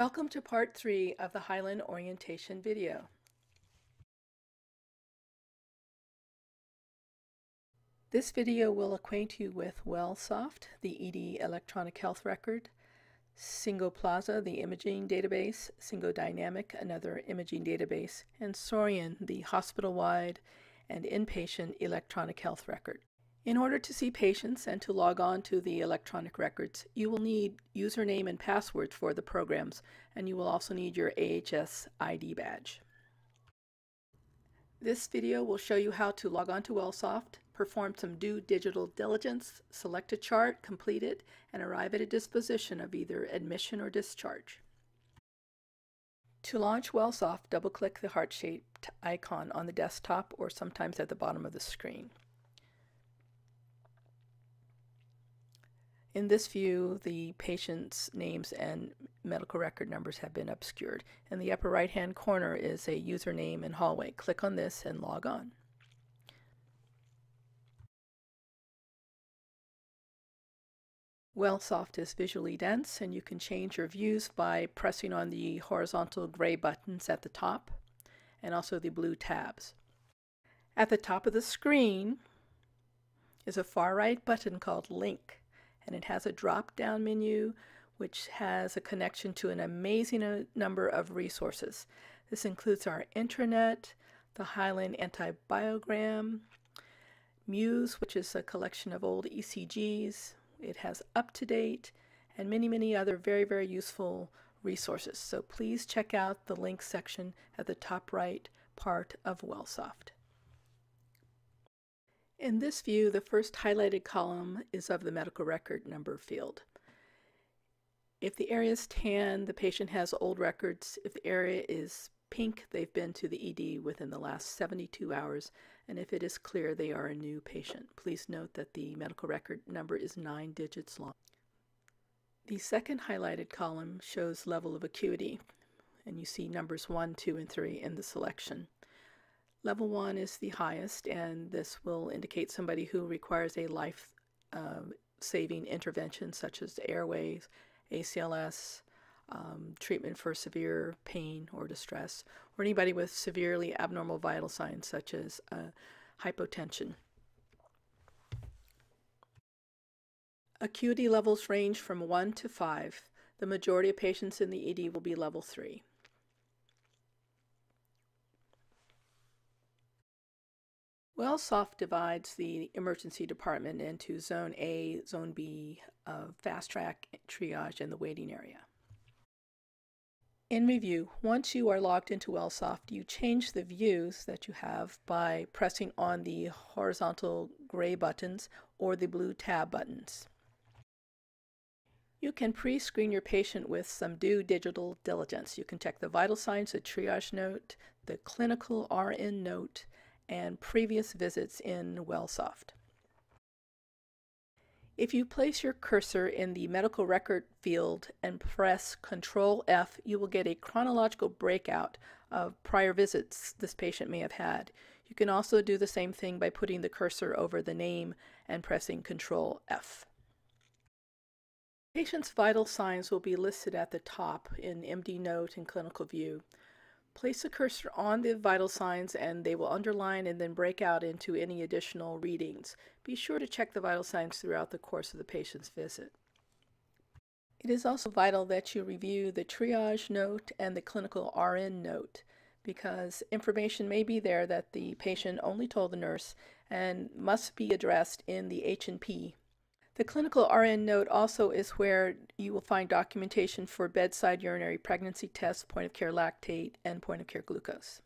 Welcome to part 3 of the Highland orientation video. This video will acquaint you with WellSoft, the ED electronic health record, Syngoplaza, the imaging database, Syngodynamic, another imaging database, and Sorian, the hospital-wide and inpatient electronic health record. In order to see patients and to log on to the electronic records, you will need username and passwords for the programs, and you will also need your AHS ID badge. This video will show you how to log on to WellSoft, perform some due digital diligence, select a chart, complete it, and arrive at a disposition of either admission or discharge. To launch WellSoft, double-click the heart-shaped icon on the desktop or sometimes at the bottom of the screen. In this view, the patient's names and medical record numbers have been obscured. In the upper right-hand corner is a username and hallway. Click on this and log on. WellSoft is visually dense, and you can change your views by pressing on the horizontal gray buttons at the top and also the blue tabs. At the top of the screen is a far right button called Link, and it has a drop-down menu which has a connection to an amazing number of resources. This includes our intranet, the Highland Antibiogram, Muse, which is a collection of old ECGs. It has UpToDate and many other very useful resources. So please check out the link section at the top right part of WellSoft. In this view, the first highlighted column is of the medical record number field. If the area is tan, the patient has old records. If the area is pink, they've been to the ED within the last 72 hours. And if it is clear, they are a new patient. Please note that the medical record number is 9 digits long. The second highlighted column shows level of acuity, and you see numbers 1, 2, and 3 in the selection. Level 1 is the highest, and this will indicate somebody who requires a life-saving intervention such as airways, ACLS, treatment for severe pain or distress, or anybody with severely abnormal vital signs such as hypotension. Acuity levels range from 1 to 5. The majority of patients in the ED will be level 3. WellSoft divides the emergency department into Zone A, Zone B, fast track, triage, and the waiting area. In review, once you are logged into WellSoft, you change the views that you have by pressing on the horizontal gray buttons or the blue tab buttons. You can pre-screen your patient with some due digital diligence. You can check the vital signs, the triage note, the clinical RN note, and previous visits in WellSoft. If you place your cursor in the medical record field and press Control F, you will get a chronological breakout of prior visits this patient may have had. You can also do the same thing by putting the cursor over the name and pressing Control F. Patient's vital signs will be listed at the top in MD Note and Clinical View. Place the cursor on the vital signs and they will underline and then break out into any additional readings. Be sure to check the vital signs throughout the course of the patient's visit. It is also vital that you review the triage note and the clinical RN note, because information may be there that the patient only told the nurse and must be addressed in the H&P. The clinical RN note also is where you will find documentation for bedside urinary pregnancy tests, point-of-care lactate, and point-of-care glucose.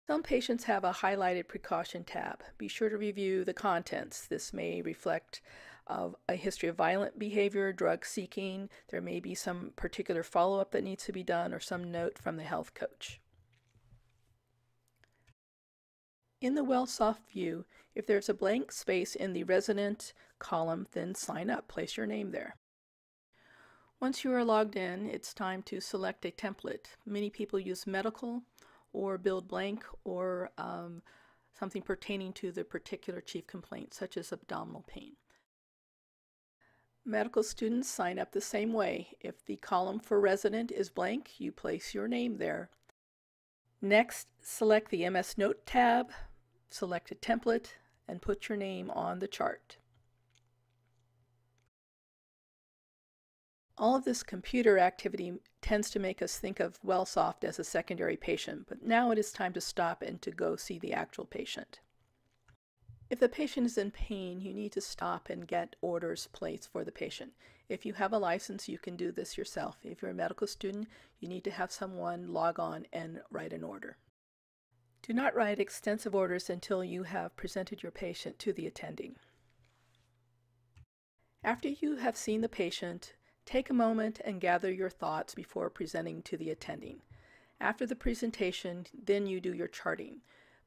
Some patients have a highlighted precaution tab. Be sure to review the contents. This may reflect a history of violent behavior, drug seeking. There may be some particular follow-up that needs to be done or some note from the health coach. In the WellSoft view, if there's a blank space in the resident column, then sign up. Place your name there. Once you are logged in, it's time to select a template. Many people use medical or build blank or something pertaining to the particular chief complaint, such as abdominal pain. Medical students sign up the same way. If the column for resident is blank, you place your name there. Next, select the MS Note tab, select a template, and put your name on the chart. All of this computer activity tends to make us think of Wellsoft as a secondary patient, but now it is time to stop and to go see the actual patient. If the patient is in pain, you need to stop and get orders placed for the patient. If you have a license, you can do this yourself. If you're a medical student, you need to have someone log on and write an order. Do not write extensive orders until you have presented your patient to the attending. After you have seen the patient, take a moment and gather your thoughts before presenting to the attending. After the presentation, then you do your charting.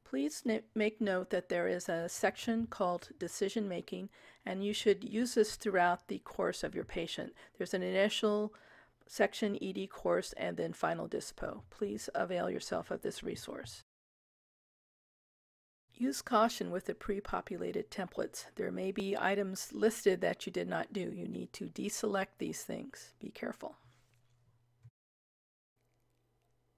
Please make note that there is a section called Decision Making, and you should use this throughout the course of your patient. There's an initial section, ED course, and then final dispo. Please avail yourself of this resource. Use caution with the pre-populated templates. There may be items listed that you did not do. You need to deselect these things. Be careful.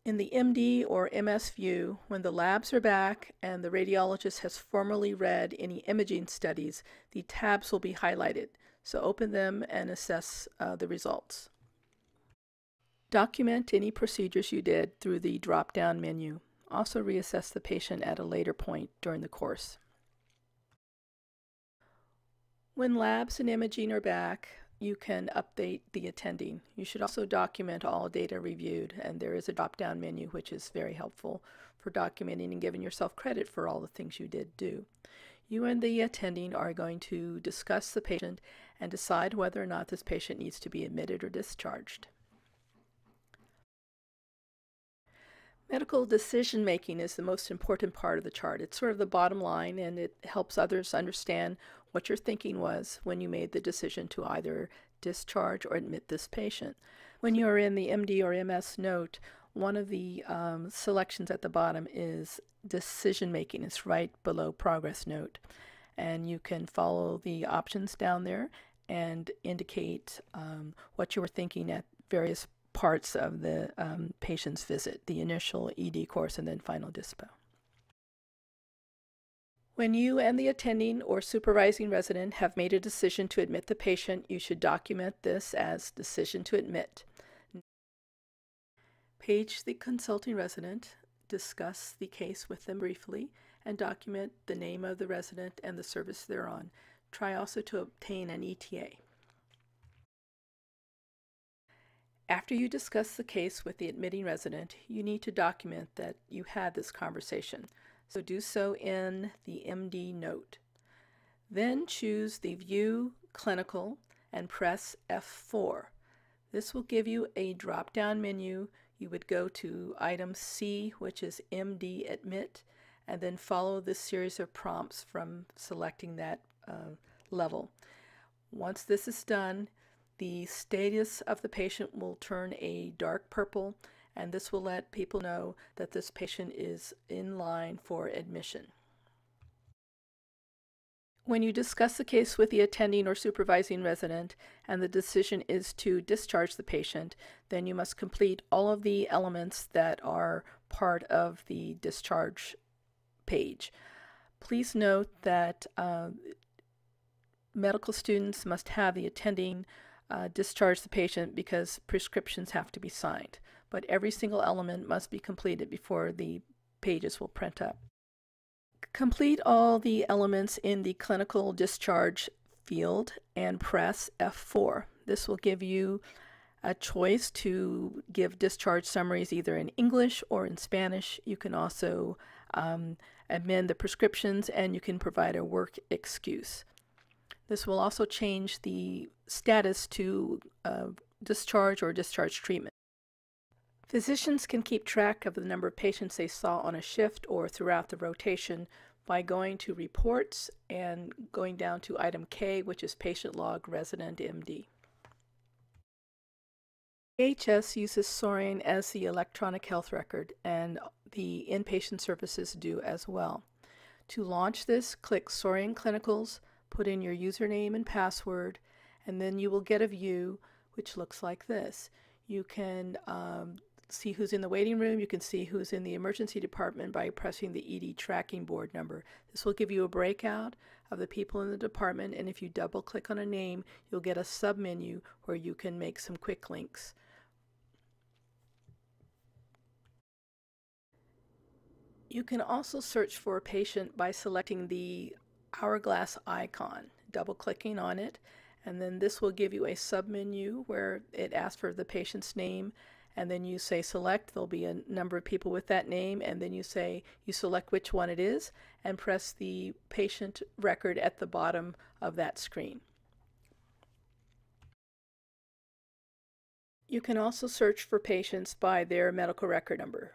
In the MD or MS view, when the labs are back and the radiologist has formally read any imaging studies, the tabs will be highlighted. So open them and assess the results. Document any procedures you did through the drop-down menu. Also reassess the patient at a later point during the course. When labs and imaging are back, you can update the attending. You should also document all data reviewed, and there is a drop-down menu which is very helpful for documenting and giving yourself credit for all the things you did do. You and the attending are going to discuss the patient and decide whether or not this patient needs to be admitted or discharged. Medical decision making is the most important part of the chart. It's sort of the bottom line, and it helps others understand what your thinking was when you made the decision to either discharge or admit this patient. When you are in the MD or MS note, one of the selections at the bottom is decision making. It's right below progress note, and you can follow the options down there and indicate what you were thinking at various parts of the patient's visit, the initial ED course and then final dispo. When you and the attending or supervising resident have made a decision to admit the patient, you should document this as decision to admit. Page the consulting resident, discuss the case with them briefly, and document the name of the resident and the service they're on. Try also to obtain an ETA. After you discuss the case with the admitting resident, you need to document that you had this conversation. So do so in the MD note. Then choose the View Clinical and press F4. This will give you a drop-down menu. You would go to item C, which is MD Admit, and then follow this series of prompts from selecting that level. Once this is done, the status of the patient will turn a dark purple, and this will let people know that this patient is in line for admission. When you discuss the case with the attending or supervising resident and the decision is to discharge the patient, then you must complete all of the elements that are part of the discharge page. Please note that medical students must have the attending discharge the patient because prescriptions have to be signed, but every single element must be completed before the pages will print up. Complete all the elements in the clinical discharge field and press F4. This will give you a choice to give discharge summaries either in English or in Spanish. You can also amend the prescriptions, and you can provide a work excuse. This will also change the status to discharge or discharge treatment. Physicians can keep track of the number of patients they saw on a shift or throughout the rotation by going to Reports and going down to item K, which is Patient Log Resident MD. AHS uses Sourian as the electronic health record, and the inpatient services do as well. To launch this, click Sourian Clinicals, put in your username and password, and then you will get a view which looks like this. You can see who's in the waiting room. You can see who's in the emergency department by pressing the ED tracking board number. This will give you a breakout of the people in the department, and if you double click on a name, you'll get a submenu where you can make some quick links. You can also search for a patient by selecting the hourglass icon, double clicking on it, and then this will give you a submenu where it asks for the patient's name, and then you say select. There'll be a number of people with that name, and then you select which one it is and press the patient record at the bottom of that screen. You can also search for patients by their medical record number.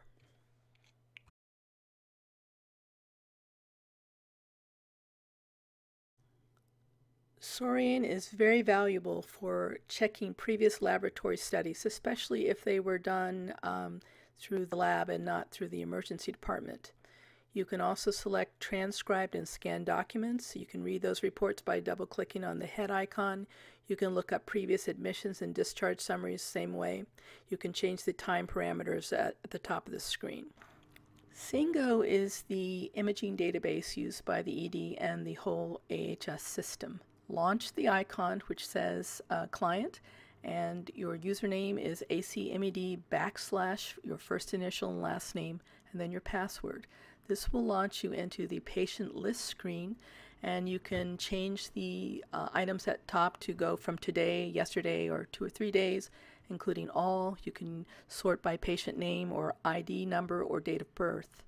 Saurian is very valuable for checking previous laboratory studies, especially if they were done through the lab and not through the emergency department. You can also select transcribed and scanned documents. You can read those reports by double-clicking on the head icon. You can look up previous admissions and discharge summaries the same way. You can change the time parameters at the top of the screen. SINGO is the imaging database used by the ED and the whole AHS system. Launch the icon which says client, and your username is ACMED / your first initial and last name, and then your password. This will launch you into the patient list screen, and you can change the items at top to go from today, yesterday, or 2 or 3 days, including all. You can sort by patient name or ID number or date of birth.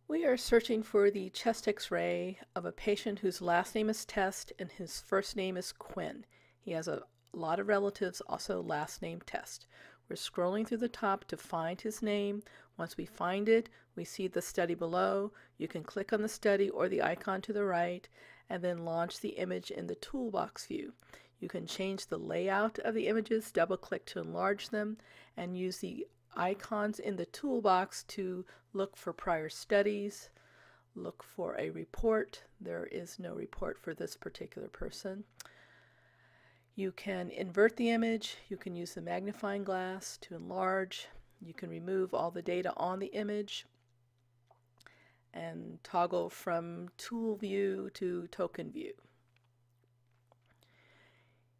We are searching for the chest x-ray of a patient whose last name is Test and his first name is Quinn. He has a lot of relatives also last name Test. We're scrolling through the top to find his name. Once we find it, we see the study below. You can click on the study or the icon to the right and then launch the image in the toolbox view. You can change the layout of the images, double click to enlarge them, and use the icons in the toolbox to look for prior studies, look for a report. There is no report for this particular person. You can invert the image. You can use the magnifying glass to enlarge. You can remove all the data on the image and toggle from tool view to token view.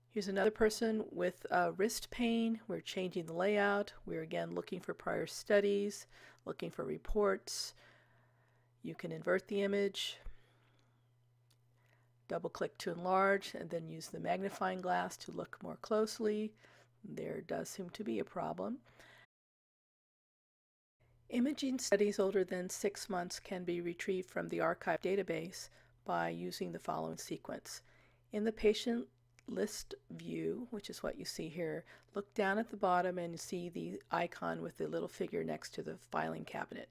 Here's another person with wrist pain. We're changing the layout. We're again looking for prior studies, looking for reports. You can invert the image, double click to enlarge, and then use the magnifying glass to look more closely. There does seem to be a problem. Imaging studies older than 6 months can be retrieved from the archive database by using the following sequence. In the patient list view, which is what you see here, look down at the bottom and you see the icon with the little figure next to the filing cabinet.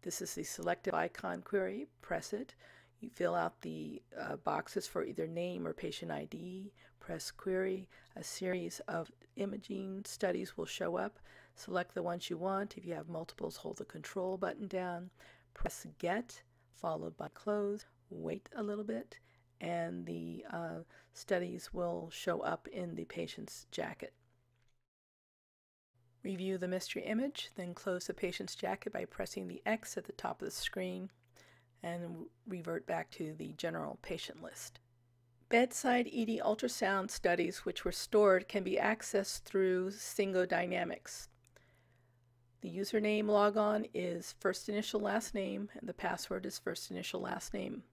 This is the selective icon query. Press it. You fill out the boxes for either name or patient ID. Press query. A series of imaging studies will show up. Select the ones you want. If you have multiples, hold the control button down. Press get, followed by close. Wait a little bit, and the studies will show up in the patient's jacket. Review the mystery image, then close the patient's jacket by pressing the X at the top of the screen and revert back to the general patient list. Bedside ED ultrasound studies which were stored can be accessed through SINGO Dynamics. The username logon is first initial last name, and the password is first initial last name.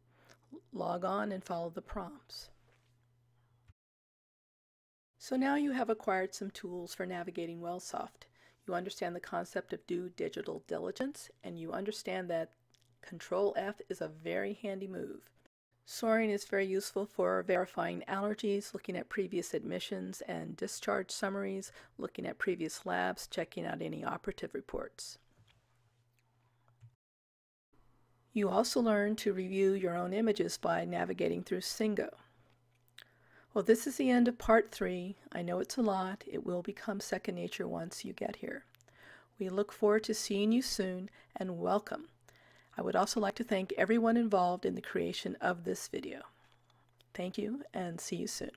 Log on and follow the prompts. So now you have acquired some tools for navigating Wellsoft. You understand the concept of due digital diligence, and you understand that Control F is a very handy move. Saurian is very useful for verifying allergies, looking at previous admissions and discharge summaries, looking at previous labs, checking out any operative reports. You also learn to review your own images by navigating through SINGO. Well, this is the end of part 3. I know it's a lot. It will become second nature once you get here. We look forward to seeing you soon, and welcome. I would also like to thank everyone involved in the creation of this video. Thank you and see you soon.